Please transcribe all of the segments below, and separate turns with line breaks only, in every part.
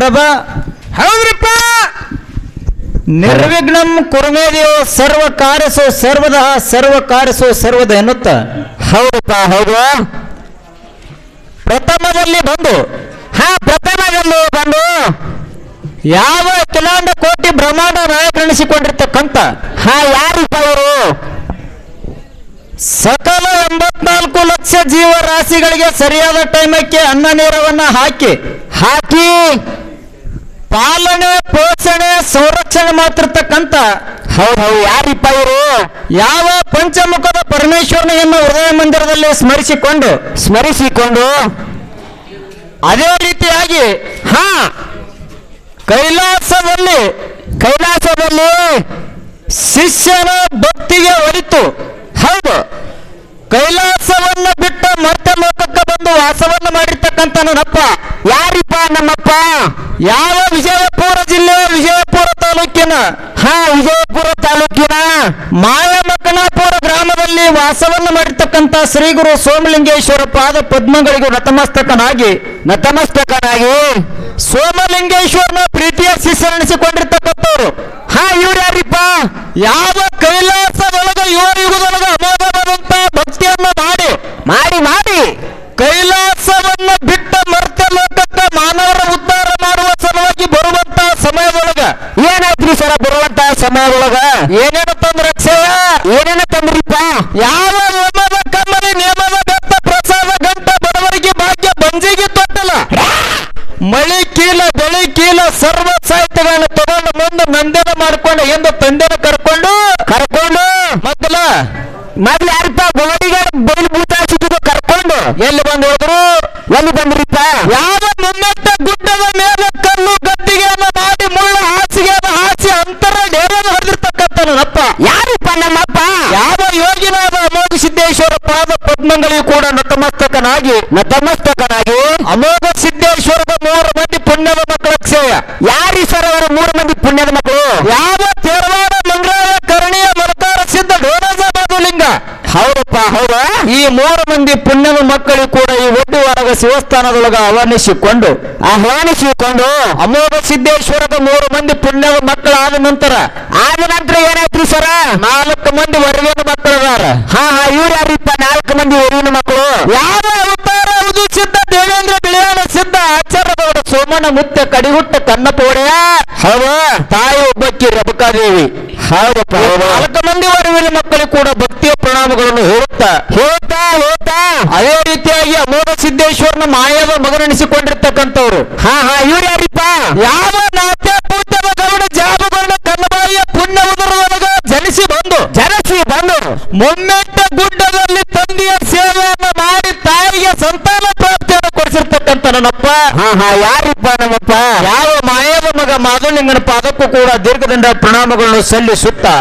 ನಮಸ್ಕಾರದ.
ಹೌದ್ರಿಪ್ಪ.
ನಿರ್ವಿಘ್ನಂ ಕುರುಮೇದೇವ ಸರ್ವ ಕಾರ್ಯಸೋ ಸರ್ವದ ಸರ್ವ ಕಾರ್ಯಸೋ ಸರ್ವದ ಎನ್ನುತ್ತ.
ಹೌದಪ್ಪ. ಹೌದು.
ಪ್ರಥಮದಲ್ಲಿ ಬಂದು
ಪ್ರಥಮದಲ್ಲಿ ಬಂದು
ಯಾವ ಅಖಿಲಾಂಡ ಕೋಟಿ ಬ್ರಹ್ಮಾಂಡ ನಾಯಕರೆನಿಸಿಕೊಂಡಿರ್ತಕ್ಕಂಥ
ಯಾರಿಪ್ಪ ಇವರು?
ಸಕಲ 84 ಲಕ್ಷ ಜೀವರಾಶಿಗಳಿಗೆ ಸರಿಯಾದ ಟೈಮಕ್ಕೆ ಅನ್ನ ನೀರವನ್ನ ಹಾಕಿ ಪಾಲನೆ ಪೋಷಣೆ ಸಂರಕ್ಷಣೆ ಮಾಡ್ತಿರ್ತಕ್ಕಂಥ
ಹೌದು. ಯಾರಿಪ್ಪ ಇವರು?
ಯಾವ ಪಂಚಮುಖದ ಪರಮೇಶ್ವರನೆಯನ್ನು ಹೃದಯ ಮಂದಿರದಲ್ಲಿ ಸ್ಮರಿಸಿಕೊಂಡು ಅದೇ ರೀತಿಯಾಗಿ ಕೈಲಾಸದಲ್ಲಿ ಶಿಷ್ಯನ ಭಕ್ತಿಗೆ ಒಲಿತು ಕೈಲಾಸವನ್ನ ಬಿಟ್ಟ ಮತ್ತೆ ಲೋಕಕ್ಕೆ ಬಂದು ವಾಸವನ್ನ ಮಾಡಿರ್ತಕ್ಕಂಥ ನನ್ನಪ್ಪ.
ಯಾರಿಪ್ಪ ನಮ್ಮಪ್ಪ?
ಯಾವ ವಿಜಯಪುರ ಜಿಲ್ಲೆ ವಿಜಯಪುರ ತಾಲೂಕಿನ
ವಿಜಯಪುರ ತಾಲೂಕಿನ
ಮಾಯಮಕ್ಕನಾಪುರ ಗ್ರಾಮದಲ್ಲಿ ವಾಸವನ್ನ ಮಾಡಿರ್ತಕ್ಕಂಥ ಶ್ರೀ ಗುರು ಸೋಮಲಿಂಗೇಶ್ವರ ಪಾದ ಪದ್ಮಗಳಿಗೂ ನತಮಸ್ತಕನಾಗಿ ಸೋಮಲಿಂಗೇಶ್ವರನ ಪ್ರೀತಿಯ ಶಿಷ್ಯರೆನಿಸಿಕೊಂಡಿರ್ತಕ್ಕಂಥವ್ರು
ಇವ್ರು ಯಾರಿಪ್ಪ?
ಯಾವ ಕೈಲಾಸದೊಳಗ ಯುಗದೊಳಗ ಅಮೋಘವಾದಂತ ಭಕ್ತಿಯನ್ನ ಮಾಡಿ ಕೈಲಾಸವನ್ನ ಬಿಟ್ಟ ಮರ್ತ್ಯ ಲೋಕಕ್ಕೆ ಮಾನವರ ಉದ್ಧಾರ ಮಾಡುವ ಸಲುವಾಗಿ ಬರುವಂತ ಸಮಯದೊಳಗ
ಏನಾಯ್ತ್ರಿ ಸರ? ಬರುವಂತ ಸಮಯದೊಳಗ
ಏನೇನು ತಂದ್ರ ಅಕ್ಷಯ?
ಏನೇನ ತಂದ್ರಿಪ್ಪ?
ಯಾವ ಹೋಮದ ಕಮ್ಮಲಿ ನೇಮದ ಬೆತ್ತ ಪ್ರಸಾದ ಗಂಟ ಬಡವರಿಗೆ ಭಾಗ್ಯ ಬಂಜಿಗೆ ತೊಟ್ಟಲ ಮಳಿ ಕೀಲ ಬೆಳಿ ಕೀಲ ಸರ್ವ ಸಾಹಿತ್ಯಗಳನ್ನು ತಗೊಂಡು ಮುಂದೆ ನಂದನ ಮಾಡ್ಕೊಂಡು ಎಂದು ತಂದೆನ ಕರ್ಕೊಂಡು
ಮೊದ್ಲು ಯಾರಿಪ್ಪ? ಗೋಡಿಗಾರ ಬೈಲು ಭೂತ ಸಿದ್ದು ಕರ್ಕೊಂಡು
ಎಲ್ಲಿ
ಬಂದ್ರಿಪ್ಪ?
ಯಾವ ಮುನ್ನಟ್ಟ ಗುಡ್ಡದ ಮೇಲೆ ಕಲ್ಲು ಗದ್ದಿಗೆಯನ್ನು ಮಾಡಿ ಮುಳ್ಳ ಹಾಸಿಗೆಯನ್ನು ಹಾಸಿ ಅಂತರ ಡೇರನ್ನು ಹೊಡೆದಿರ್ತಕ್ಕಂಥ ನನ್ನಪ್ಪ.
ಯಾರಿಪ್ಪ ನಮ್ಮಪ್ಪ?
ಯಾವ ಯೋಗಿನಾದ ಅಮೋಘ ಸಿದ್ದೇಶ್ವರ ಪಾದ ಪದ್ಮಗಳಿಗೂ ಕೂಡ ನತಮಸ್ತಕನಾಗಿ ಅಮೋಘ ಸಿದ್ದೇಶ್ವರದ 3 ಮಂದಿ ಪುಣ್ಯದ ಮಕ್ಕಳ ಅಕ್ಷಯ.
ಯಾರಿ ಸರ್ ಅವರು 3 ಮಂದಿ ಪುಣ್ಯದ ಮಕ್ಕಳು?
ಯಾವ ತೇರವಾಡ ಮಂಗ್ರಾಯ ಕರ್ಣಿಯ ಮಲಕಾರ ಸಿದ್ಧ ಡೋನಜ ಬಾದುಲಿಂಗ.
ಹೌದಪ್ಪ. ಹೌದಾ?
ಈ 3 ಮಂದಿ ಪುಣ್ಯದ ಮಕ್ಕಳಿಗೂ ಕೂಡ ಈ ಒಡ್ಡುವಾರಗ ಶಿವಸ್ಥಾನದೊಳಗ ಆಹ್ವಾನಿಸಿಕೊಂಡು ಅಮೋಘ ಸಿದ್ದೇಶ್ವರದ 3 ಮಂದಿ ಪುಣ್ಯದ ಮಕ್ಕಳಾದ ನಂತರ
ಏನಾಯ್ತ್ರಿ ಸರ?
4 ಮಂದಿ ವರವಿನ ಮಕ್ಕಳದಾರ.
ಇವ್ರು ಯಾರಿಪ್ಪ? 4 ಮಂದಿ ವರಿವಿನ ಮಕ್ಕಳು.
ಯಾವ ಅವತಾರ ಅವಧಿ ಸಿದ್ಧ ದೇವೇಂದ್ರ ಬಿಳಿಯಾಣ ಸಿದ್ಧ ಆಚಾರ್ಯದವರ ಸೋಮನ ಮುತ್ಯ ಕಡಿಹುಟ್ಟ ಕನ್ನಪೋಡೆಯ ತಾಯಿ ಒಬ್ಬಕ್ಕಿ ರೇಣುಕಾದೇವಿ.
ಹೌದಪ್ಪ.
4 ಮಂದಿ ವರವಿನ ಮಕ್ಕಳಿಗೆ ಕೂಡ ಭಕ್ತಿಯ ಪ್ರಣಾಮಗಳನ್ನು ಹೇಳುತ್ತಾ ಅದೇ ರೀತಿಯಾಗಿ ಅಮೋಘ ಸಿದ್ದೇಶ್ವರನ ಮಾಯದ ಮಗನೆನಿಸಿಕೊಂಡಿರ್ತಕ್ಕಂಥವ್ರು
ಇವ್ರು ಯಾರಿಪ್ಪ?
ಯಾವ ನಾಟ್ಯ ಪೂಜ್ಯದ ಗರುಡ ಜಾಬಗರುಡ ಕನ್ನಬಾಯಿಯ ಪುಣ್ಯ ಉದರದೊಳಗ ಜನಿಸಿ ಬಂದು ಮುಮ್ಮೆಟ್ಟ ಗುಡ್ಡದಲ್ಲಿ ತಂದೆಯ ಸೇವೆಯನ್ನು ಮಾಡಿ ತಾಯಿಗೆ ಸಂತಾನ ಪ್ರಾಪ್ತಿಯನ್ನು ಕೊಡಿಸಿರ್ತಕ್ಕಂಥ ನನ್ನಪ್ಪ.
ಯಾರಿಪ್ಪ ನಮ್ಮಪ್ಪ?
ಯಾವ ಮಾಯದ ಮಗ ಮಾಧುಲಿಂಗನ ಪಾದಕ್ಕೂ ಕೂಡ ದೀರ್ಘದಂಡ ಪ್ರಣಾಮಗಳನ್ನು ಸಲ್ಲಿಸುತ್ತಾ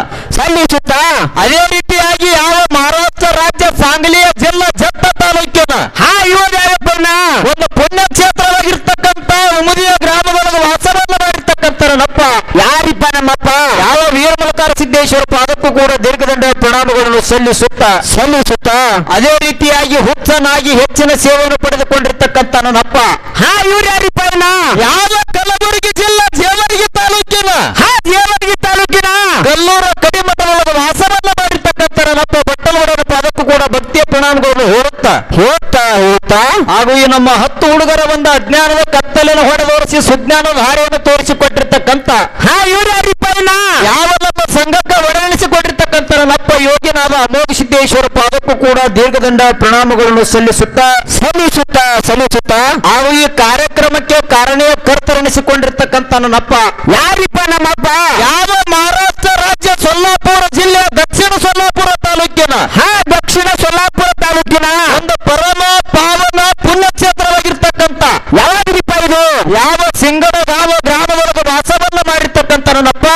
ಅದೇ ರೀತಿಯಾಗಿ ಯಾವ ಮಹಾರಾಷ್ಟ್ರ ರಾಜ್ಯ ಸಾಂಗ್ಲಿಯ ಜಿಲ್ಲಾ ಜತ್ತ ತಾಲೂಕಿನ ಒಂದು ಪುಣ್ಯಕ್ಷೇತ್ರವಾಗಿರ್ತಕ್ಕಂಥ ಉಮದಿಯ ಗ್ರಾಮದೊಳಗೆ ವಾಸವನ್ನ ಮಾಡಿರ್ತಕ್ಕಂಥ ನನ್ನಪ್ಪ.
ಯಾರಿಪ್ಪ ನಮ್ಮಪ್ಪ?
ಯಾವ ವೀರಮಲಕಾರ ಸಿದ್ದೇಶ್ವರ ಪಾದಕ್ಕೂ ಕೂಡ ದೀರ್ಘದಂಡ ಪ್ರಣಾಮಗಳನ್ನು ಸಲ್ಲಿಸುತ್ತಾ ಅದೇ ರೀತಿಯಾಗಿ ಹುಚ್ಚನಾಗಿ ಹೆಚ್ಚಿನ ಸೇವೆಯನ್ನು ಪಡೆದುಕೊಂಡಿರ್ತಕ್ಕಂಥ ನನ್ನಪ್ಪ.
ಇವ್ರು ಯಾರಿಪ್ಪ?
ಯಾವ ಕಲಬುರಗಿ ಜಿಲ್ಲಾ ಜೇವರ್ಗಿ ತಾಲೂಕಿನ ಗಲ್ಲೂರ ಕಡಿಮಠದೊಳಗೆ ವಾಸವನ್ನ ಮಾಡಿರ್ತಕ್ಕಂಥ ನನ್ನಪ್ಪ ಬಟ್ಟಲವರ ಪಾದಕ್ಕೂ ಕೂಡ ಭಕ್ತಿಯ ಪ್ರಣಾಮಗಳನ್ನು ಹೇಳುತ್ತಾ ಹಾಗೂ ಈ ನಮ್ಮ 10 ಹುಡುಗರ ಒಂದು ಅಜ್ಞಾನದ ಕತ್ತಲನ್ನು ಹೊಡೆದೋರಿಸಿ ಸುಜ್ಞಾನದ ಹಾರೆಯನ್ನು ತೋರಿಸಿಕೊಟ್ಟಿರ್ತಕ್ಕಂಥ
ಇವ್ರು ಯಾರಿಪ್ಪ?
ಯಾವ ನಮ್ಮ ಸಂಘಕ್ಕೆ ಒಡನಿಸಿಕೊಂಡಿರ್ತಕ್ಕಂಥ ನನ್ನಪ್ಪ ಯೋಗಿನಾದ ಅಮೋಘ ಸಿದ್ದೇಶ್ವರ ಪಾದಕ್ಕೂ ಕೂಡ ದೀರ್ಘದಂಡ ಪ್ರಣಾಮಗಳನ್ನು ಸಲ್ಲಿಸುತ್ತಾ ಹಾಗೂ ಈ ಕಾರ್ಯಕ್ರಮಕ್ಕೆ ಕಾರಣೀಯ ಕರ್ತರೆನಿಸಿಕೊಂಡಿರ್ತಕ್ಕಂಥ ನನ್ನಪ್ಪ.
ಯಾರಿಪ್ಪ ನಮ್ಮಪ್ಪ?
ಯಾವ ಮಹಾರಾಷ್ಟ್ರ ರಾಜ್ಯ ಸೊಲ್ಲಾಪುರ ಜಿಲ್ಲೆ ದಕ್ಷಿಣ ಸೊಲ್ಲಾಪುರ ತಾಲೂಕಿನ ಒಂದು ಪರಮ ಪಾವನ ಪುಣ್ಯಕ್ಷೇತ್ರವಾಗಿರ್ತಕ್ಕಂಥ
ಯಾವಾಗ್ರಿಪ್ಪ ಇದು?
ಯಾವ ಸಿಂಗಡಗಾವ ಗ್ರಾಮದೊಳಗೆ ವಾಸವನ್ನ ಮಾಡಿರ್ತಕ್ಕಂಥ ನನ್ನಪ್ಪ.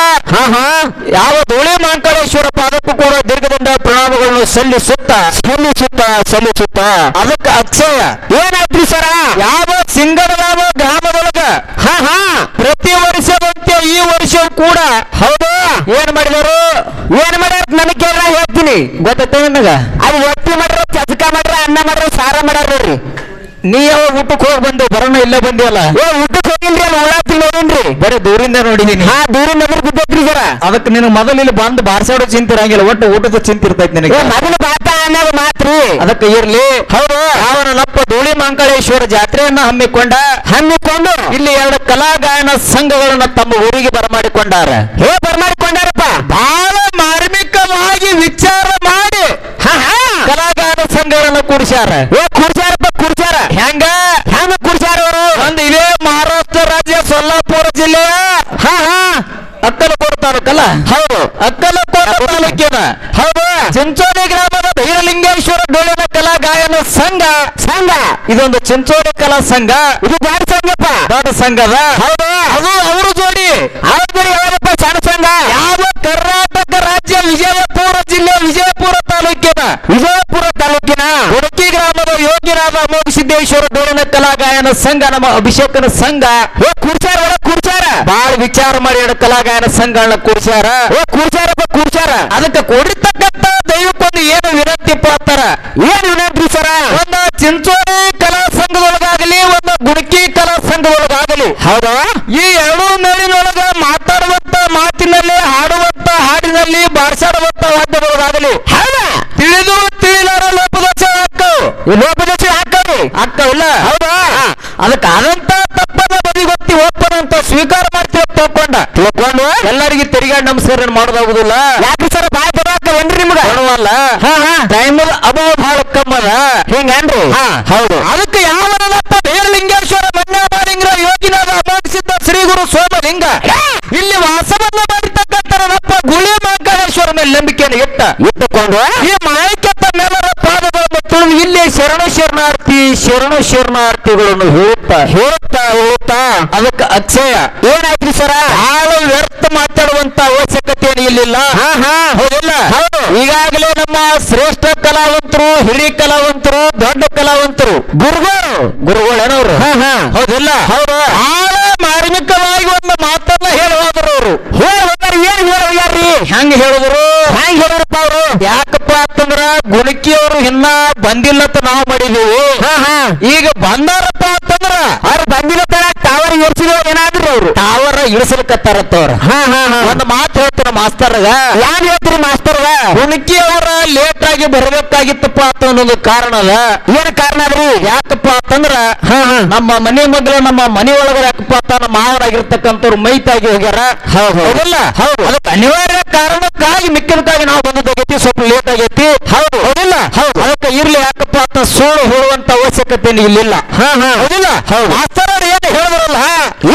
ಯಾವ ಧೂಳಿ ಮಾಂಕಳೇಶ್ವರ ಪಾದಕ್ಕೂ ಕೂಡ ದೀರ್ಘದಂಡ ಪ್ರಣಾಮಗಳನ್ನು ಸಲ್ಲಿಸುತ್ತಾ ಅದಕ್ಕೆ ಅಕ್ಷಯ
ಏನಾಯ್ತ್ರಿ ಸರ?
ಯಾವ ಸಿಂಗಡಗಾವ ಗ್ರಾಮದೊಳಗ ಪ್ರತಿ ವರ್ಷದಂತೆ ಈ ವರ್ಷವೂ ಕೂಡ ಏನ್ ಮಾಡಿದಾರು?
ನನಗೆ ಕೇಳ ಹೇಳ್ತೀನಿ.
ಗೊತ್ತೈತೆ ನನಗ?
ಅದು ರೊಟ್ಟಿ ಮಾಡ್ರ, ಚಸಕ ಮಾಡ್ರ, ಅನ್ನ ಮಾಡ್ರ, ಸಾರ ಮಾಡ್ರಿ.
ನೀ ಯಾವ ಊಟಕ್ಕೆ ಹೋಗಿ ಬಂದು ಬರೋಣ ಇಲ್ಲೇ ಬಂದಿಯಲ್ಲ?
ಊಟಕ್ಕೆ ಹೋಗಿಲ್ರಿ, ಅಲ್ಲಿ ಉಳ್ಳಾತಿಲ್ಲ
ಬರೀ ದೂರಿಂದ ನೋಡಿದೀನಿ.
ಹಾ ದೂರಿಂದ ಎದುರು ಬಿದ್ದೈತ್ರಿ ಸರ.
ಅದಕ್ಕೆ ನಿನ್ ಮೊದಲು ಇಲ್ಲಿ ಬಂದು ಬಾರ್ಸಾಡೋ ಚಿಂತೆ ಇರಂಗಿಲ್ಲ, ಒಟ್ಟು ಊಟದ ಚಿಂತೆ ಇರ್ತೈತಿ ನಿನಗೆ.
ಮೊದಲು ಬಾತ ಅನ್ನೋದು ಮಾತ್ರಿ.
ಅದಕ್ಕೆ ಇರ್ಲಿ.
ಹೌದು.
ಅವನಪ್ಪ ಧೂಳಿ ಮಂಕಳೇಶ್ವರ ಜಾತ್ರೆಯನ್ನ ಹಮ್ಮಿಕೊಂಡು ಇಲ್ಲಿ 2 ಕಲಾಗಾಯನ ಸಂಘಗಳನ್ನ ತಮ್ಮ ಊರಿಗೆ ಬರಮಾಡಿಕೊಂಡಾರ.
ಬರ್ಮಾಡಿಕೊಂಡಾರಪ್ಪ.
ಬಹಳ ಮಾರ್ಮಿಕವಾಗಿ ವಿಚಾರ ಮಾಡಿ ಕಲಾಗಾಯನ ಸಂಘಗಳನ್ನ ಕೂಡಿಸ್ಯಾರ.
ಕುರ್ಚಾರ
ಹೆಂಗ
ಕುರ್ಚಾರ ಅವರು
ಒಂದು ಇದೇ ಮಹಾರಾಷ್ಟ್ರ ರಾಜ್ಯ ಸೊಲ್ಲಾಪುರ ಜಿಲ್ಲೆಯ ಅಕ್ಕಲಕೋಟ ತಾಲೂಕಲ್ಲ.
ಹೌದು.
ಅಕ್ಕಲಕೋಟ ತಾಲೂಕಿನ
ಹೌದು
ಚಿಂಚೋಳಿ ಗ್ರಾಮದ ಭೈರಲಿಂಗೇಶ್ವರ ಡೋಳಿನ ಕಲಾ ಗಾಯನ ಸಂಘ ಇದೊಂದು ಚಿಂಚೋಳಿ ಕಲಾ ಸಂಘ.
ಇದು ದೊಡ್ಡ ಸಂಘಪ್ಪ.
ದೊಡ್ಡ ಸಂಘದ.
ಹೌದು.
ಅದು ಅವ್ರ ಜೋಡಿ
ಯಾವ್ದಪ್ಪ ಸಣ್ಣ ಸಂಘ?
ಯಾವ ಕರ್ನಾಟಕ ರಾಜ್ಯ ವಿಜಯಪುರ ಜಿಲ್ಲೆ ವಿಜಯಪುರ ತಾಲೂಕಿನ
ಹುಡುಕಿ
ಗ್ರಾಮದ ಯೋಗಿನಾಥ ಅಮೋಘ ಸಿದ್ದೇಶ್ವರ ಡೋಳಿನ ಕಲಾ ಗಾಯನ ಸಂಘ ನಮ್ಮ ಅಭಿಷೇಕನ ಸಂಘ
ಕುರ್ಚಾರ
ಬಾಳ ವಿಚಾರ ಮಾಡಿ 2 ಕಲಾಗಾಯನ ಸಂಘಗಳನ್ನ ಕೂಡ್ಸ್ಯಾರ.
ಕುರ್ಚಾರ
ಅದಕ್ಕೆ ಕೊಡಿರ್ತಕ್ಕಂತ ದೈವಕ್ಕೊಂದು ಏನು ವಿನಂತಿ ಪಾತ್ರ.
ಏನ್ ವಿನಂತಿ ಸರ?
ಒಂದು ಚಿಂಚೋಳಿ ಕಲಾ ಸಂಘದೊಳಗಾಗಲಿ, ಒಂದು ಗುಣಕಿ ಕಲಾ ಸಂಘದೊಳಗಾಗಲಿ,
ಹೌದಾ,
ಈ 2 ಮೇಳಿನೊಳಗ ಮಾತಾಡುವಂತ ಮಾತಿನಲ್ಲಿ, ಹಾಡುವಂತ ಹಾಡಿನಲ್ಲಿ, ಬಾರ್ಸಾಡುವಂತ ವಾದ್ಯದೊಳಗಾಗಲಿ ತಿಳಿದು ತಿಳಿಲಾರ ಲೋಪದೋಷ ಹಾಕವಿಲ್ಲ.
ಹೌದಾ?
ಅದಕ್ಕೆ ಆದಂತ ತಪ್ಪದ ಬದಿಗೊತ್ತಿ ಒಪ್ಪನಂತ ಸ್ವೀಕಾರ ಮಾಡ್ತೀವಿ ತಿಳ್ಕೊಂಡು ಎಲ್ಲರಿಗೆ ತಿರುಗಾಡಿ ನಮಸ್ಕಾರ ಮಾಡೋದಾಗುದಿಲ್ಲ.
ಯಾಕೆ ಸರ್ ಬಾಯ್ ಬರಾಕವೇನ್ರಿ ನಿಮ್ಗೆ?
ಕೊಡುವಲ್ಲ. ಟೈಮದ ಅಭಾವ ಬಹಳ ಕಮ್ಮದ.
ಹಿಂಗೇನ್ರಿ?
ಹೌದು. ಅದಕ್ಕೆ ಯಾವನಪ್ಪ ಭೈರಲಿಂಗೇಶ್ವರ ಮನ್ಯಾಮಾಲಿಂಗ ಯೋಗಿನಾದ ಅಮೋಘಸಿದ್ದ ಶ್ರೀ ಗುರು ಸೋಮಲಿಂಗ ಇಲ್ಲಿ ವಾಸವನ್ನ ಮಾಡಿರ್ತಕ್ಕಂಥನಪ್ಪ ಗುಳಿ ಮಂಕಳೇಶ್ವರ ಮೇಲೆ ನಂಬಿಕೆಯನ್ನು ಇಟ್ಟುಕೊಂಡು ಈ ಮಾಯಕೆತ್ತ ಮೇಲರ ಪಾದಗಳನ್ನು ತುಳಿದು ಇಲ್ಲಿ ಶರಣಾರ್ಥಿಗಳನ್ನು ಹೇಳುತ್ತಾ ಅದಕ್ಕೆ ಅಕ್ಷಯ
ಏನಾಯ್ತ್ರಿ ಸರ?
ಬಹಳ ವ್ಯರ್ಥ ಮಾತಾಡುವಂತ ಅವಶ್ಯಕತೆ ಇಲ್ಲಿಲ್ಲ. ಹೌದಿಲ್ಲ? ಈಗಾಗಲೇ ನಮ್ಮ ಶ್ರೇಷ್ಠ ಕಲಾವಂತರು, ಹಿರಿಯ ಕಲಾವಂತರು, ದೊಡ್ಡ ಕಲಾವಂತರು, ಗುರುಗಳೇನವ್ರು ಹೌದಿಲ್ಲ? ಹೌದು. ಬಹಳ ಮಾರ್ಮಿಕವಾಗಿ ಒಂದು ಮಾತನ್ನ ಹೇಳುವಾದ್ರು ಅವರು.
ಏನ್ ಹೇಳಿ
ಹೆಂಗ್ ಹೇಳಿದ್ರು?
ಹೇಳಪ್ಪ ಅವರು?
ಯಾಕಪ್ಪ ಅಂತಂದ್ರ ಗುಣಕಿಯವರು ಇನ್ನ ಬಂದಿಲ್ಲತ್ತ ನಾವು ಮಾಡಿದೀವಿ. ಈಗ ಬಂದಾರಪ್ಪ ಅಂತಂದ್ರ
ಅವ್ರು ಬಂದಿಲ್ಲ ಟವರ್ ಏರ್ಸಿದ ಏನಾದ್ರು ಅವ್ರು
ಟವರ್ ಇಳಿಸಲಿಕ್ಕತ್ತಾರತ್ತ ಅವ್ರ. ಒಂದು ಮಾತು ಹೇಳ್ತಾರ ಮಾಸ್ತರ್ಗ.
ಯಾನ್ ಹೇಳ್ತೀರಿ ಮಾಸ್ತರ್ಗ?
ಗುಣಕಿ ಅವರ ಲೇಟ್ ಆಗಿ ಬರಬೇಕಾಗಿತ್ತಪ್ಪ ಅಂತ ಅನ್ನೋದು ಕಾರಣ ಅದ.
ಏನ್ ಕಾರಣ ಅದ್ರಿ?
ಯಾಕಪ್ಪ ಅಂತಂದ್ರ ನಮ್ಮ ಮನೆ ಮಗಳು ನಮ್ಮ ಮನೆ ಒಳಗಡೆ ಯಾಕಪ್ಪ ಅಂತ ನಮ್ಮ ಮಾವರಾಗಿರ್ತಕ್ಕಂಥವ್ರು ಮೈತಾಗಿ ಹೋಗ್ಯಾರ. ಹೌದಲ್ಲ? ಹೌದು. ಅದಕ್ಕೆ ಅನಿವಾರ್ಯ ಕಾರಣಕ್ಕಾಗಿ ಮಿಕ್ಕಿದಕ್ಕಾಗಿ ನಾವು ಬಂದದಾಗೈತಿ, ಸ್ವಲ್ಪ ಲೇಟ್ ಆಗೈತಿ. ಹೌದಿಲ್ಲ? ಅದಕ್ಕೆ ಇರ್ಲಿ ಯಾಕಪ್ಪ ಅಂತ ಸುಳ್ಳು ಹೇಳುವಂತ ಅವಶ್ಯಕತೆ ಇಲ್ಲಿಲ್ಲ. ಹೌದಿಲ್ಲ? ಮಾಸ್ತರ್ ಅವ್ರು ಏನ್ ಹೇಳಿದ್ರಲ್ಲ,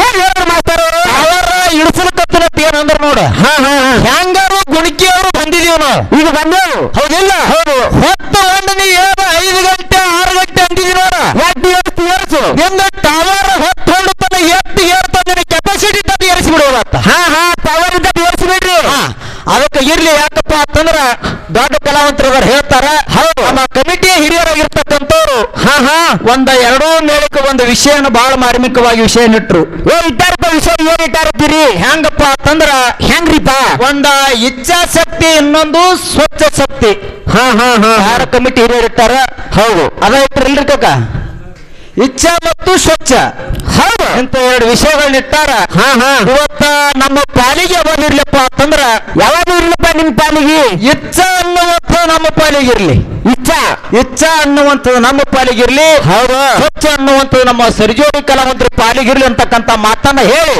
ಏನ್ ಹೇಳಿದ್ರು ಮಾಸ್ತರ್ ಅವರು?
ಅವರ ಇಳಿಸಲಕತ್ತನಪ್ಪ ಏನಂದ್ರ ನೋಡ, ಹೆಂಗಾರು ಗುಣಕಿ ಅವರು ಬಂದಿದೀವಿ ನಾವು,
ಈಗ ಬಂದೇವು.
ಹೌದಿಲ್ಲ? ಹೊತ್ತು ನೀ ಏನು 5 ಗಂಟೆ 6 ಗಂಟೆ ಅಂದಿದೀವಿ ನೋಡ.
ಏರ್ಸು
ನಿಂದ ಟವರ್ ಹೊತ್ತು ಹೊಂಡುತ್ತಾನ ಎತ್ತು ಏರ್ತಾನೆ ಕೆಪಾಸಿಟಿ ತಪ್ಪಿ ಏರಿಸಿ ಬಿಡುವತ್ತ.
ಪವರ್ ಇಂದ ಏರ್ಸಿಬಿಡ್ರಿ.
ಅದಕ್ಕೆ ಇರ್ಲಿ ಯಾಕಪ್ಪ ಅಂತಂದ್ರ ದೊಡ್ಡ ಕಲಾವಂತರು ಹೇಳ್ತಾರ. ಹೌದು. ನಮ್ಮ ಕಮಿಟಿಯ ಹಿರಿಯರಾಗಿರ್ತಕ್ಕಂಥವ್ರು ಒಂದ 2 ಮೇಳಕ್ಕೆ ಒಂದು ವಿಷಯನ ಬಹಳ ಮಾರ್ಮಿಕವಾಗಿ ವಿಷಯ ಇಟ್ರು.
ಇಟ್ಟಾರಪ್ಪ ವಿಷಯ. ಏನ್ ಇಟ್ಟಾರತ್ತೀರಿ?
ಹೆಂಗಪ್ಪ ಅಂತಂದ್ರ
ಹೆಂಗ್ರಿಪ್ಪ?
ಒಂದ ಇಚ್ಛಾಶಕ್ತಿ, ಇನ್ನೊಂದು ಸ್ವಚ್ಛ ಶಕ್ತಿ. ಯಾರ ಕಮಿಟಿ ಹಿರಿಯರು ಇಟ್ಟಾರ. ಹೌದು. ಅದ ಇಟ್ರಿಲ್ರಿ ಕಕ್ಕ, ಇಚ್ಛಾ ಮತ್ತು ಸ್ವಚ್ಛ. ಹೌದು. ಇಂತ 2 ವಿಷಯಗಳನ್ನ ಇಟ್ಟಾರ. ಇವತ್ತ ನಮ್ಮ ಪಾಲಿಗೆ ಯಾವಾಗ ಇರ್ಲಪ್ಪ ಅಂತಂದ್ರ,
ಯಾವಾಗ ಇರ್ಲಪ್ಪ ನಿಮ್ ಪಾಲಿಗೆ?
ಇಚ್ಛಾ ಅನ್ನುವಂಥ ನಮ್ಮ ಪಾಲಿಗಿರ್ಲಿ. ಇಚ್ಛಾ ಅನ್ನುವಂಥದ್ದು ನಮ್ಮ ಪಾಲಿಗಿರ್ಲಿ. ಹೌದು. ಸ್ವಚ್ಛ ಅನ್ನುವಂಥದ್ದು ನಮ್ಮ ಸರಿಜೋಡಿ ಕಲಾವಂತರ ಪಾಲಿಗಿರ್ಲಿ ಅಂತಕ್ಕಂಥ ಮಾತನ್ನ ಹೇಳಿ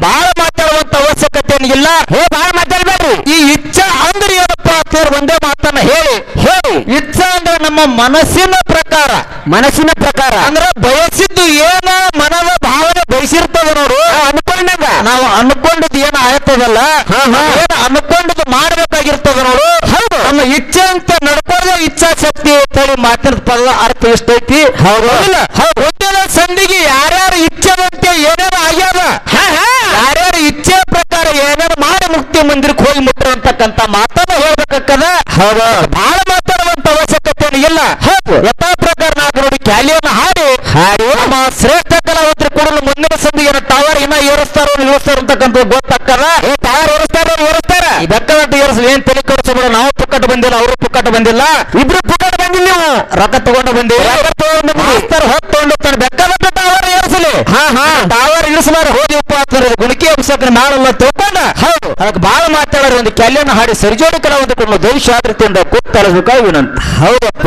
ಬಹಳ ಮಾತಾಡುವಂತ ಅವಶ್ಯಕತೆ ಇಲ್ಲ.
ಬಹಳ ಮಾತಾಡ್ಬೇಡ್ರಿ.
ಈ ಇಚ್ಛಾ ಅಂದ್ರೆ ಏನಪ್ಪಾ ಅಂತ ಒಂದೇ ಮಾತನ್ನ ಹೇಳಿ ಇಚ್ಛಾ ಅಂದ್ರೆ ನಮ್ಮ ಮನಸ್ಸಿನ ಪ್ರಕಾರ ಅಂದ್ರೆ ಬಯಸಿದ್ದು ಏನ ಮನದ ಭಾವನೆ ಬಯಸಿರ್ತದ ನೋಡು.
ಅನ್ಕೊಂಡಾಗ
ನಾವು ಅನ್ಕೊಂಡದ್ದು ಏನ ಆಯ್ತದಲ್ಲ, ಏನ ಅನ್ಕೊಂಡದ್ದು ಮಾಡ್ಬೇಕಾಗಿರ್ತದ ನೋಡು. ಹೌದು. ನಮ್ಮ ಇಚ್ಛೆ ಅಂತ ನಡ್ಕೊಳ್ಳೋ ಇಚ್ಛಾಶಕ್ತಿ ಅಂತೇಳಿ ಮಾತಿನ ಪದ ಅರ್ಥ ಎಷ್ಟೈತಿ. ಹೌದಿಲ್ಲ? ಒಂದಿನ ಸಂಧಿಗೆ ಯಾರ್ಯಾರು ಇಚ್ಛೆದಂತೆ ಏನೇನು ಆಗ್ಯಾದ, ಯಾರ್ಯಾರು ಇಚ್ಛೆ ಪ್ರಕಾರ ಏನೇನು ಮಾಡಿ ಮುಕ್ತಿ ಮಂದಿರಕ್ಕೆ ಹೋಗಿ ಮುಟ್ರ ಅಂತಕ್ಕಂಥ ಮಾತನ್ನ ಹೇಳ್ಬೇಕಾಗ್ತದ. ಹೌದು. ಬಹಳ ಮಾತಾಡುವಂತ ಅವಶ್ಯಕತೆ ಇಲ್ಲ. ಯಥಾ ಪ್ರಕಾರ ನಾವು ನೋಡಿ ಕ್ಯಾಲಿಯನ್ನು ಹಾಡಿ ನಮ್ಮ ಶ್ರೇಷ್ಠ ಕಲಾವಂತರು ಕೊಡಲು ಮುಂದಿನ ಸಂದಿಗೆ ಟವರ್ ಇನ್ನ ಏರಿಸ್ತಾರೋ ನಿಲ್ಲಿಸ್ತಾರ ಅಂತಕ್ಕಂಥದ್ದು ಗೊತ್ತಾಗ್ತದ.
ಟವರ್ ಏರಿಸ್ತಾರ
ಬೆಕ್ಕದಂತ ಏರಿಸ್ ಏನ್ ತಲೆ ಕಳಿಸ್ಬಿಡ. ನಾವು ಪುಕ್ಕಟ್ಟು ಬಂದಿಲ್ಲ, ಅವರು ಪುಕ್ಕಟ್ಟು ಬಂದಿಲ್ಲ,
ಇಬ್ರು ಪುಕ್ಕಟ್ಟು ಬಂದಿಲ್ಲ. ನೀವು
ರೊಕ್ಕ ತಗೊಂಡು ಬಂದಿವಿ. ಮಾಸ್ತರ್ ಹೊತ್ತು ಬೆಕ್ಕದಂತ ಟವರ್ ಏರಿಸಲಿ. ಟವರ್ ಇಳಿಸಲಾರ ಹೋದಿವಪ್ಪ ಅಂತ ಗುಣಕಿ ಅದಕ್ಕೆ ಮಾಡಲ್ಲ ತಿಳ್ಕೊಂಡ ಹೌದು ಅದಕ್ಕೆ ಬಾಳ ಮಾತಾಡೋರು ಒಂದು ಕೆಲ್ಲೆಯನ್ನು ಹಾಡಿ ಸರಿಜೋಡಿ ಕಲಾವಂತ ಕೊಡಲು ದೈವ ಶಾದ್ರತೆಯಿಂದ ಕೂತಲಬೇಕಾಗಿ ವಿನಂತಿ.
ಹೌದಪ್ಪ